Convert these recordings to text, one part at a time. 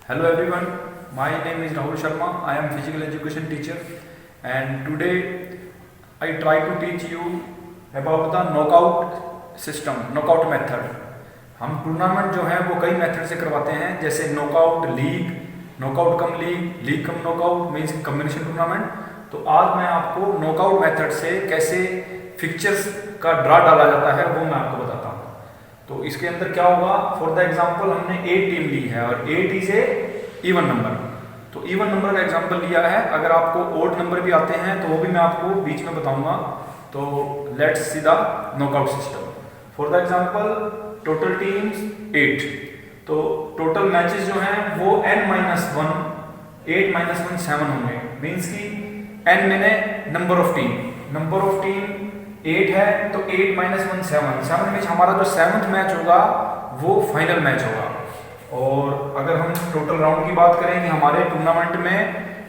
Hello everyone, my name is Rahul Sharma. I am physical education teacher and today I try to teach you about the knockout system, knockout method. हम tournament जो है वो कई method से करवाते हैं, जैसे knockout league, knockout cum league, league cum knockout means combination tournament. तो आज मैं आपको नॉकआउट मेथड से कैसे फिक्चर्स का ड्रा डाला जाता है वो मैं आपको बताता हूँ। तो इसके अंदर क्या होगा, फॉर द एग्जांपल हमने 8 टीम ली है और 8 इज ए इवन नंबर। तो इवन नंबर का एग्जांपल लिया है, अगर आपको ओड नंबर भी आते हैं तो वो भी मैं आपको बीच में बताऊंगा। तो let's see the knockout system. For the example total teams 8, तो टोटल मैचेस जो हैं वो n-1, 8-1 7 होंगे। मीन्स कि n मैंने नंबर ऑफ टीम 8 है तो 8-1 7 में हमारा जो 7th मैच होगा वो फाइनल मैच होगा। और अगर हम टोटल राउंड की बात करें कि हमारे टूर्नामेंट में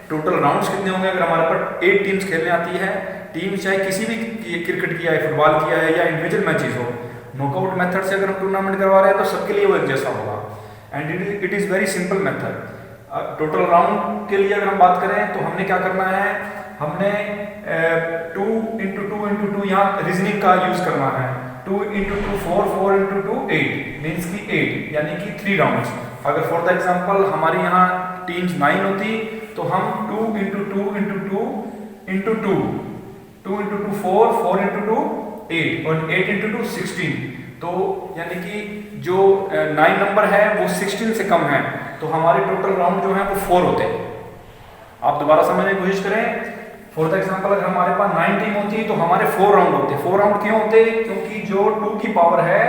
टोटल राउंड्स कितने होंगे, अगर हमारे पास 8 टीम्स खेलने आती है, टीम चाहे किसी भी क्रिकेट की है, फुटबॉल की है या इंडिविजुअल मैचेस हो, नॉकआउट मेथड से अगर हम टूर्नामेंट करवा रहे हैं तो सबके लिए वो एक जैसा होगा। And it is very simple method. Total round के लिए अगर हम बात करें तो हमने क्या करना है, हमने 2 यहाँ रीजनिंग का यूज करना है। 2 × 2 4 × 2 8 मीन्स की 8 यानी कि 3 राउंड्स। अगर फॉर द एग्जांपल हमारी यहाँ टीम्स 9 होती तो हम 2 × 2 × 2 × 2 2 × 2 4 4 × 2 8 और 8 × 2 16। तो यानी कि जो 9 नंबर है वो 16 से कम है तो हमारे टोटल राउंड जो है वो 4 होते हैं। आप दोबारा समझने की कोशिश करें। फॉर द एग्जांपल अगर हमारे पास 9 टीम होती तो हमारे 4 राउंड होते। 4 राउंड क्यों होते? क्योंकि जो 2 की पावर है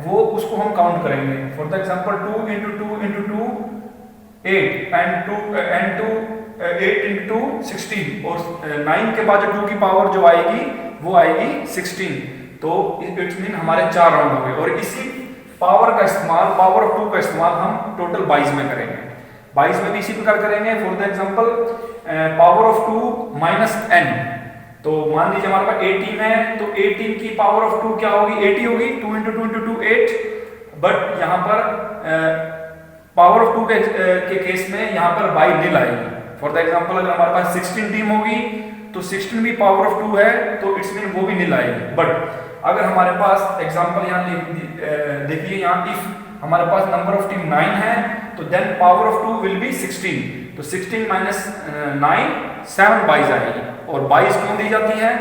वो उसको हम काउंट करेंगे। फॉर द एग्जांपल 2 × 2 × 2 8 एंड 2 8 × 2 16 और 9 के बाद जो 2 की पावर जो आएगी वो आएगी 16। तो इट्स मीन हमारे 4 राउंड हो गए। और इसी पावर का इस्तेमाल, पावर ऑफ 2 का इस्तेमाल हम टोटल 22 में करेंगे। 22 में भी इसी प्रकार करेंगे। For the example power of 2 -n। तो मान लीजिए हमारे पास 8 टीम है तो 8 टीम की पावर ऑफ 2 क्या होगी? 80 होगी। 2 × 2 × 2 8। बट यहाँ पर पावर ऑफ 2 के केस में यहाँ पर बाई निल आएगी। फॉर द एग्जांपल अगर हमारे पास 16 टीम होगी तो 16 भी पावर ऑफ 2 है तो इट्स मीन वो भी निल आएगी। बट अगर हमारे पास एग्जांपल यहाँ देखिए, यहाँ इफ हमारे पास नंबर ऑफ टीम 9 है तो then power of 2 will be 16। तो 16 - 9 7 22 आएगी। और 22 क्यों दी जाती है?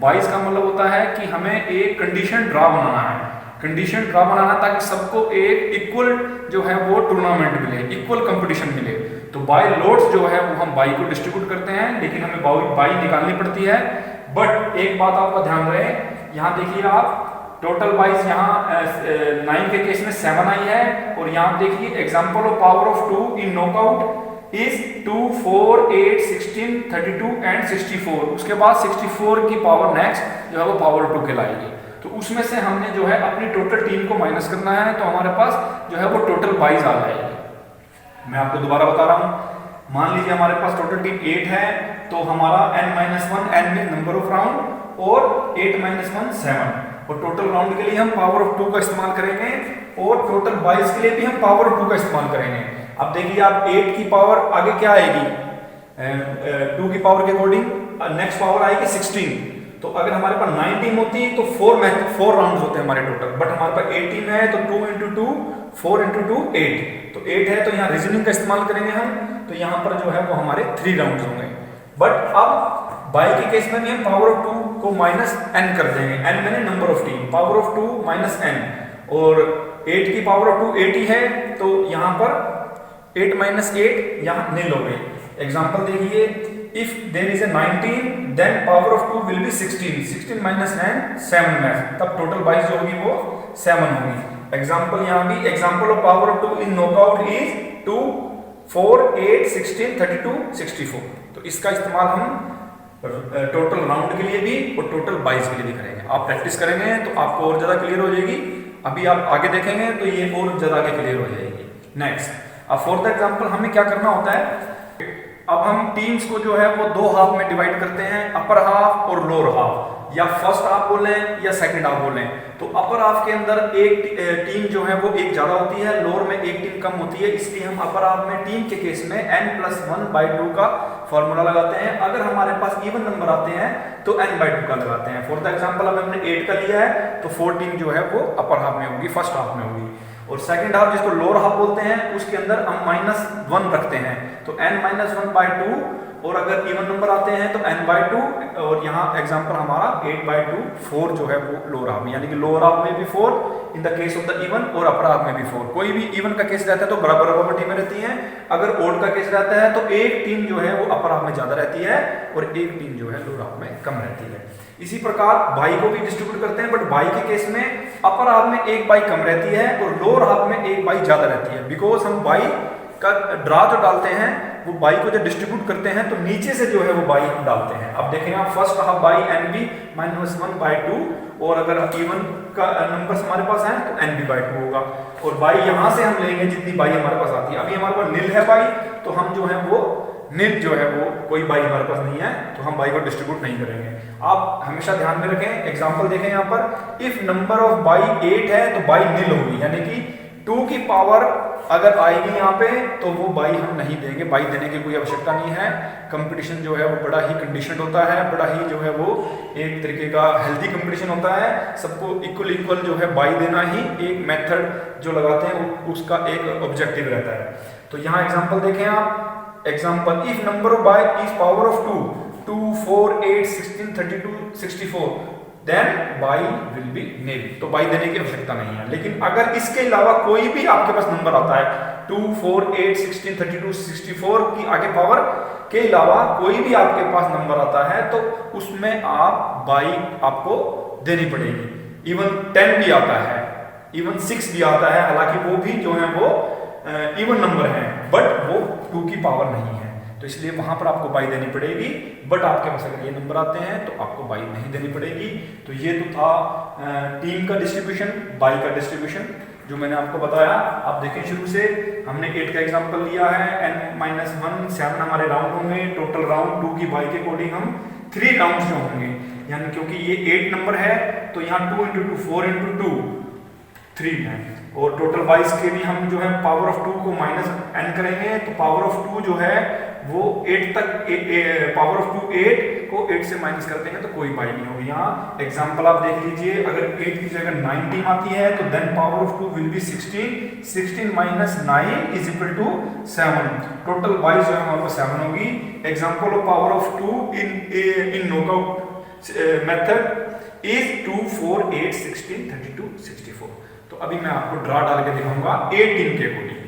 22 का मतलब होता है कि हमें एक कंडीशन ड्रा बनाना है। कंडीशन ड्रा बनाना ताकि सबको एक इक्वल जो है वो टूर्नामेंट मिले, इक्वल कंपटीशन मिले। तो बाई लोड्स जो है वो हम बाई को डिस्ट्रीब्यूट करते हैं, लेकिन हमें बाई निकालनी पड़ती है। बट एक बात आपका ध्यान रहे, यहाँ देखिए आप टोटल वाइज यहाँ 9 के केस में 7 आई है और यहाँ देखिए example of power of 2 in knockout is 2 4 8 16 32 and 64। उसके बाद 64 की पावर नेक्स्ट जो है वो पावर 2 कहलाएगी। तो उसमें से हमने जो है अपनी टोटल टीम को माइनस करना है तो हमारे पास जो है वो टोटल 22 आ जाएगी। मैं आपको दोबारा बता रहा हूँ। मान लीजिए हमारे पास टोटल टीम 8 है तो हमारा n-1 n में नंबर ऑफ राउंड और 8-1 7 और टोटल राउंड के लिए हम पावर ऑफ 2 का इस्तेमाल करेंगे और टोटल 22 के लिए भी हम पावर ऑफ 2 का इस्तेमाल करेंगे। अब देखिए आप 8 की पावर आगे क्या आएगी, 2 की पावर के अकॉर्डिंग नेक्स्ट पावर आएगी 16। तो अगर हमारे पास 9 टीम होती तो 4 राउंड्स होते हैं हमारे टोटल। बट हमारे पास 8 टीम है तो 2 × 2 4 × 2 8। तो 8 है तो यहाँ रीजनिंग का इस्तेमाल करेंगे हम, तो यहाँ पर जो है वो हमारे 3 राउंड्स होंगे। बट अब बाई के केस में भी हम पावर ऑफ 2 को -n कर देंगे। n मैंने number of team, power of 2 -n। और 8 की पावर ऑफ 2 80 है तो यहाँ पर 8 - 8 यहाँ निल हो गई। एग्जांपल देखिए, if there is a 19 then power of 2 will be 16। 16 - 9 7 में तब टोटल 22 जो होगी वो 7 होगी। एग्जांपल यहाँ भी example of power of 2 in knockout is 2 4 8 16 32 64। तो इसका इस्तेमाल हम टोटल राउंड के लिए भी और टोटल 22 के लिए भी करेंगे। आप प्रैक्टिस करेंगे तो आपको और ज़्यादा क्लियर हो जाएगी। अभी आप आगे देखेंगे तो ये और ज़्यादा आगे क्लियर हो जाएगी। नेक्स्ट, अब फॉर द एग्जांपल हमें क्या करना होता है, अब हम टीम्स को जो है वो 2 हाफ में डिवाइड करते हैं, अपर हाफ और लोअर हाफ। या फर्स्ट हाफ बोलें या सेकंड हाफ बोलें, तो अपर हाफ के अंदर एक टीम जो है वो एक ज़्यादा होती है, लोअर में एक टीम कम होती है, इसलिए हम अपर हाफ में टीम के केस में n+1/2 का फॉर्मूला लगाते हैं। अगर हमारे पास इवन नंबर आते हैं तो n/2 का लगाते हैं। फॉर द एग्जांपल अब हमने 8 का लिया है तो 4 टीम जो है वो अपर हाफ में होगी, फर्स्ट हाफ में होगी। और सेकंड हाफ जिसको लोअर हाफ बोलते हैं उसके अंदर हम -1 रखते हैं, तो n-1/2, और अगर इवन नंबर आते हैं तो n/2, और यहाँ एग्जांपल हमारा 8/2, 4 जो है वो लोअर हाफ में, यानी कि लोअर हाफ में भी 4 in the case of the even और अपर हाफ में भी 4। कोई भी इवन का केस रहता है तो बराबर बराबर टीमें रहती हैं, अगर ओड का केस रहता है तो एक टीम जो है वो अपर हाफ में ज्यादा रहती है और एक टीम जो है लोअर हाफ में कम रहती है। इसी प्रकार बाई को भी डिस्ट्रीब्यूट करते हैं, बट बाई के केस में अपर हाफ में एक बाई कम रहती है और लोअर हाफ में एक बाई ज्यादा रहती है, बिकॉज हम बाई का ड्रा जो डालते हैं वो बाई को जब डिस्ट्रीब्यूट करते हैं तो नीचे से जो है वो बाई हम डालते हैं। अब देखें आप फर्स्ट हाफ बाई NB -1/2, और अगर इवन का नंबर्स हमारे पास हैं तो NB/2 होगा, और बाई यहां से हम लेंगे जितनी बाई हमारे पास आती है। अभी हमारे पास नील है बाई, तो हम जो है वो नील जो है वो कोई बाई हमारे पास नहीं है तो हम बाई को डिस्ट्रीब्यूट नहीं करेंगे। आप हमेशा ध्यान में रखें, एग्जांपल देखें यहाँ पर, इफ नंबर ऑफ बाई 8 है तो बाई नील होगी, यानी कि 2 की पावर अगर आएगी यहाँ पे तो वो बाई हम नहीं देंगे, बाई देने की कोई आवश्यकता नहीं है। कंपटीशन जो है वो बड़ा ही कंडीशन होता है, बड़ा ही जो है वो एक तरीके का हेल्दी कंपटीशन होता है, सबको इक्वल जो है बाई देना ही एक मेथड जो लगाते हैं उसका एक ऑब्जेक्टिव रहता है। तो यहाँ एग्जांपल देखें आप, example if number of bye is power of 2, 4, 8, 16, 32, 64, then bye will be nil, तो बाई देने की आवश्यकता नहीं है। लेकिन अगर इसके अलावा कोई भी आपके पास नंबर आता है 2, 4, 8, 16, 32, 64 की आगे पावर के अलावा कोई भी आपके पास नंबर आता है तो उसमें आप बाई आपको देनी पड़ेगी। इवन 10 भी आता है, इवन 6 भी आता है, हालांकि वो भी जो है वो इवन नंबर है, बट वो 2 की पावर नहीं है, तो इसलिए वहां पर आपको बाई देनी पड़ेगी। बट आपके पास अगर ये नंबर आते हैं तो आपको बाई नहीं देनी पड़ेगी। तो ये तो था टीम का डिस्ट्रीब्यूशन, बाई का डिस्ट्रीब्यूशन जो मैंने आपको बताया। आप देखें शुरू से हमने 8 का एग्जांपल लिया है, n-1, 7 हमारे राउंड होंगे, टोटल राउंड 2 की बाई के अकॉर्डिंग हम 3 राउंड जो होंगे, यानी क्योंकि ये 8 नंबर है तो यहाँ 2 × 2 4 × 2 3 है, और टोटल बाइस के भी हम जो है पावर ऑफ 2 को -n करेंगे, तो पावर ऑफ 2 जो है वो 8 तक, पावर ऑफ 2 8 को 8 से माइनस कर देंगे तो कोई बाई नहीं होगी। यहाँ एग्जांपल आप देख लीजिए, अगर 8 की जगह 9 टीम आती है तो then power of 2 will be 16, 16 - 9 = 7, total बाइस जो है हमारे पास 7 होगी। Example of power of 2 in knockout method is 2, 4, 8, 16, 32, 64। तो अभी मैं आपको ड्रा डाल के दिखाऊंगा 8 टीम के अकॉर्डिंग।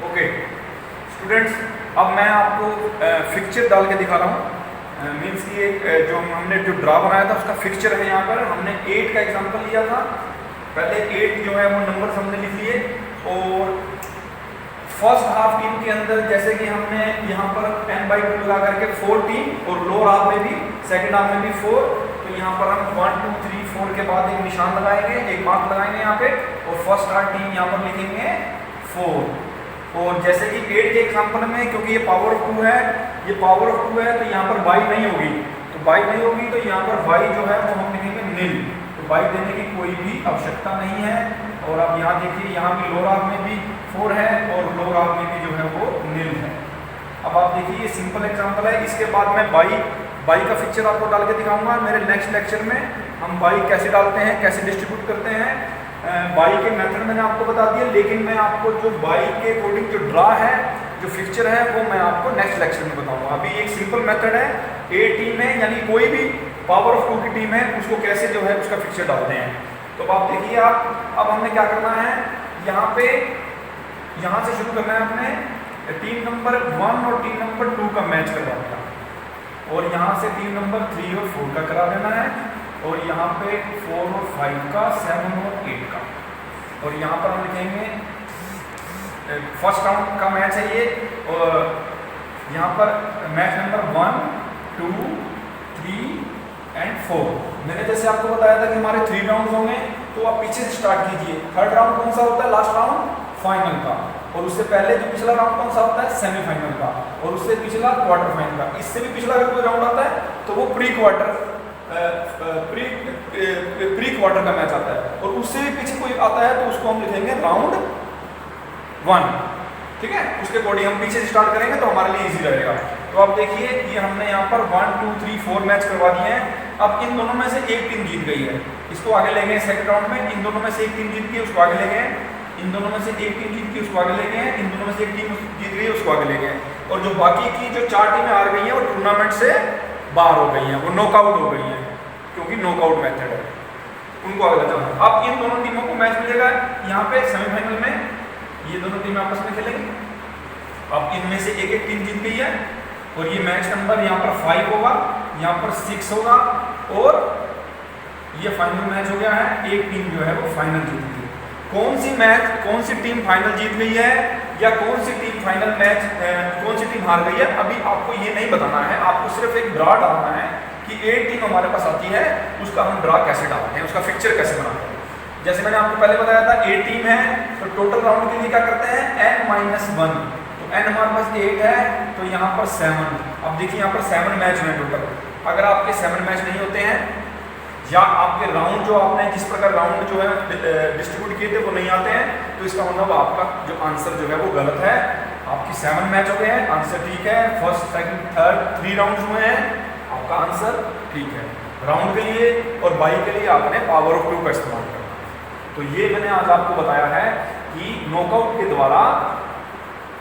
ओके स्टूडेंट्स, अब मैं आपको फिक्चर डाल के दिखा रहा हूँ, मीन्स कि जो हमने जो ड्रा बनाया था उसका फिक्चर है। यहाँ पर हमने 8 का एग्जांपल लिया था, पहले 8 जो है वो नंबर हमने लिख लिए, और फर्स्ट हाफ टीम के अंदर जैसे कि हमने यहाँ पर n/2 लगा करके 4 टीम, और लोअर हाफ में भी सेकंड हाफ में भी 4, तो यहाँ पर हम 1, 2, 3, 4 के बाद एक निशान लगाएंगे, एक मार्क लगाएंगे यहाँ पे, और फर्स्ट हाफ टीम यहाँ पर लिखेंगे 4। और जैसे कि 8 के एग्जांपल में, क्योंकि ये पावर ऑफ 2 है, ये पावर ऑफ 2 है, तो यहाँ पर बाई नहीं होगी, तो बाई नहीं होगी तो यहाँ पर बाई जो है वो हम लिखेंगे नील, तो बाई देने की कोई भी आवश्यकता नहीं है। और अब यहाँ देखिए, यहाँ भी लोअर हाफ में भी 4 है और लोअर हाफ में भी जो है वो नील है। अब आप देखिए ये सिंपल एग्जांपल है, इसके बाद मैं बाई का फिक्चर आपको डाल के दिखाऊंगा। मेरे नेक्स्ट लेक्चर में हम बाई कैसे डालते हैं, कैसे डिस्ट्रीब्यूट करते हैं, बाई के मेथड मैंने आपको बता दिया, लेकिन मैं आपको जो बाई के अकॉर्डिंग जो ड्रा है, जो फिक्चर है, वो मैं आपको नेक्स्ट लेक्चर में बताऊंगा। अभी एक सिंपल मेथड है, 8 टीम है, यानी कोई भी पावर ऑफ 2 की टीम है, उसको कैसे जो है उसका फिक्चर डालते हैं। तो आप देखिए, अब हमने क्या करना है, यहाँ पे यहाँ से शुरू करना है, अपने टीम नंबर 1 और टीम नंबर 2 का मैच करवा देना, और यहाँ से टीम नंबर 3 और 4 का करा देना है, और यहाँ पे 4 और 5 का, 7 और 8 का, और यहाँ पर हम लिखेंगे फर्स्ट राउंड का मैच है ये, और यहाँ पर मैच नंबर 1, 2, 3 एंड 4। मैंने जैसे आपको बताया था कि हमारे 3 राउंड होंगे, तो आप पीछे से स्टार्ट कीजिए। थर्ड राउंड कौन सा होता है, लास्ट राउंड फाइनल का, और उससे पहले जो पिछला राउंड कौन सा होता है, सेमीफाइनल का, और उससे पिछला क्वार्टर फाइनल का। इससे भी पिछला अगर कोई राउंड आता है तो वो प्री क्वार्टर का मैच आता है, और उससे भी पीछे कोई आता है तो उसको हम लिखेंगे राउंड 1। ठीक है, उसके अकॉर्डिंग हम पीछे से स्टार्ट करेंगे तो हमारे लिए इजी रहेगा। तो आप देखिए ये हमने यहाँ पर 1 2 3 4 मैच करवा दिए हैं। अब इन दोनों में से एक टीम जीत गई है, इसको आगे ले गए सेकंड राउंड में। इन दोनों में से एक टीम जीत गई, उसको आगे ले गए। इन दोनों में से एक टीम जीत गई, उसको आगे ले गए। इन दोनों में से एक टीम जीत गई, उसको आगे ले गए। और जो बाकी की जो 4 टीमें हार गई हैं वो टूर्नामेंट से बाहर हो गई हैं, वो नॉकआउट हो गई हैं, क्योंकि नॉकआउट मेथड है, उनको आगे ले जाना। अब इन दोनों टीमों को मैच मिलेगा यहाँ पे सेमीफाइनल में, ये दोनों टीमें आपस में खेलेंगी। अब इनमें से एक एक टीम जीत गई है, और ये मैच नंबर यहाँ पर 5 होगा, यहाँ पर 6 होगा, और ये फाइनल मैच हो गया है। एक टीम जो है वो फाइनल जीत गई। कौन सी टीम फाइनल जीत गई है या कौन सी टीम फाइनल मैच कौन सी टीम हार गई है, अभी आपको ये नहीं बताना है। आपको सिर्फ एक ड्रा डालना है कि एक टीम हमारे पास आती है, उसका हम ड्रा कैसे डालते हैं, उसका फिक्चर कैसे बनाते हैं। जैसे मैंने आपको पहले बताया था 8 टीम है, तो टोटल राउंड के लिए क्या करते हैं, n-1। तो n हमारे पास 8 है, तो यहाँ पर 7। अब देखिए यहाँ पर 7 मैच हुए टोटल। अगर आपके 7 मैच नहीं होते हैं, या आपके राउंड जो आपने जिस प्रकार राउंड जो है डिस्ट्रीब्यूट किए थे वो नहीं आते हैं, तो इसका मतलब आपका जो आंसर जो है वो गलत है। आपकी 7 मैच हो गए हैं, आंसर ठीक है। फर्स्ट सेकंड थर्ड 3 राउंड हुए हैं, आपका आंसर ठीक है। राउंड के लिए और बाई के लिए आपने पावर ऑफ 2 का इस्तेमाल करना। तो ये मैंने आज आपको बताया है कि नॉकआउट के द्वारा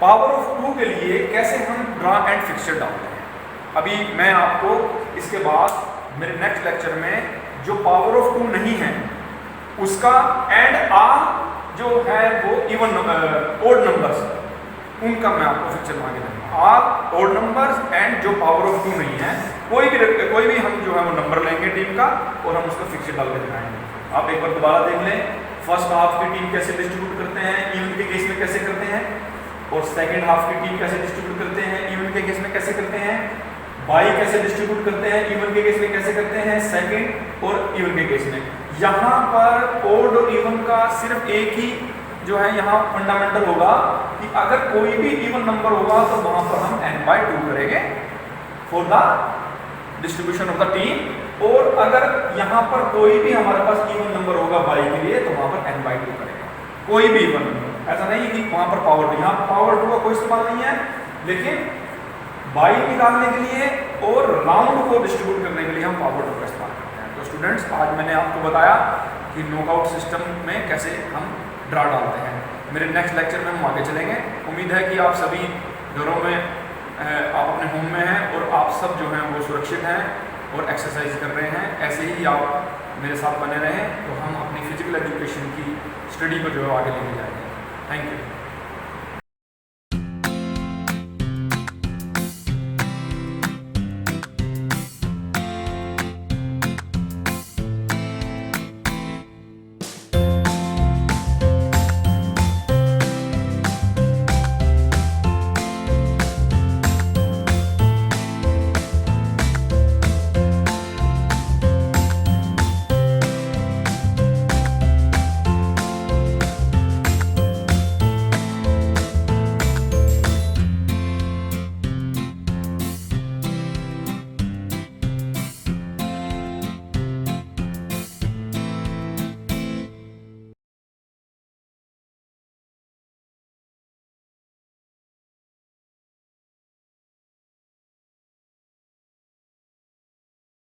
पावर ऑफ 2 के लिए कैसे हम ड्रा एंड फिक्सचर डालते हैं। अभी मैं आपको इसके बाद मेरे नेक्स्ट लेक्चर में जो पावर ऑफ 2 नहीं है उसका एंड आर जो है वो इवन ओड नंबर्स, उनका मैं आपको फिक्चर मांगे दूंगा। आर ओड नंबर्स एंड जो पावर ऑफ 2 नहीं है, कोई भी हम जो है वो नंबर लेंगे टीम का और हम उसका फिक्चर डाल के दिखाएंगे। आप एक बार दोबारा देख लें, फर्स्ट हाफ की टीम कैसे डिस्ट्रीब्यूट करते हैं, इवन के केस में कैसे करते हैं, और सेकेंड हाफ की टीम कैसे डिस्ट्रीब्यूट करते हैं, इवन के केस में कैसे करते हैं, बाई कैसे डिस्ट्रीब्यूट करते हैं, इवन के केस में कैसे करते हैं, सेकंड और इवन के केस में। यहाँ पर ओड और इवन का सिर्फ एक ही जो है यहाँ फंडामेंटल होगा कि अगर कोई भी इवन नंबर होगा तो वहां पर हम n/2 करेंगे for the distribution of the team, और अगर यहाँ पर कोई भी हमारे पास इवन नंबर होगा बाई के लिए तो वहां पर n/2 करेंगे, कोई भी इवन नंबर। ऐसा नहीं कि वहां पर पावर 2, यहाँ पावर 2 का कोई इस्तेमाल नहीं है, लेकिन बाई निकालने के लिए और राउंड को डिस्ट्रीब्यूट करने के लिए हम पावर 2 का इस्तेमाल करते हैं। तो स्टूडेंट्स, आज मैंने आपको बताया कि नॉकआउट सिस्टम में कैसे हम ड्रा डालते हैं। मेरे नेक्स्ट लेक्चर में हम आगे चलेंगे। उम्मीद है कि आप सभी घरों में आप अपने होम में हैं और आप सब जो हैं वो सुरक्षित हैं और एक्सरसाइज कर रहे हैं। ऐसे ही आप मेरे साथ बने रहें तो हम अपनी फिजिकल एजुकेशन की स्टडी को जो है आगे लेके जाएंगे। Thank you.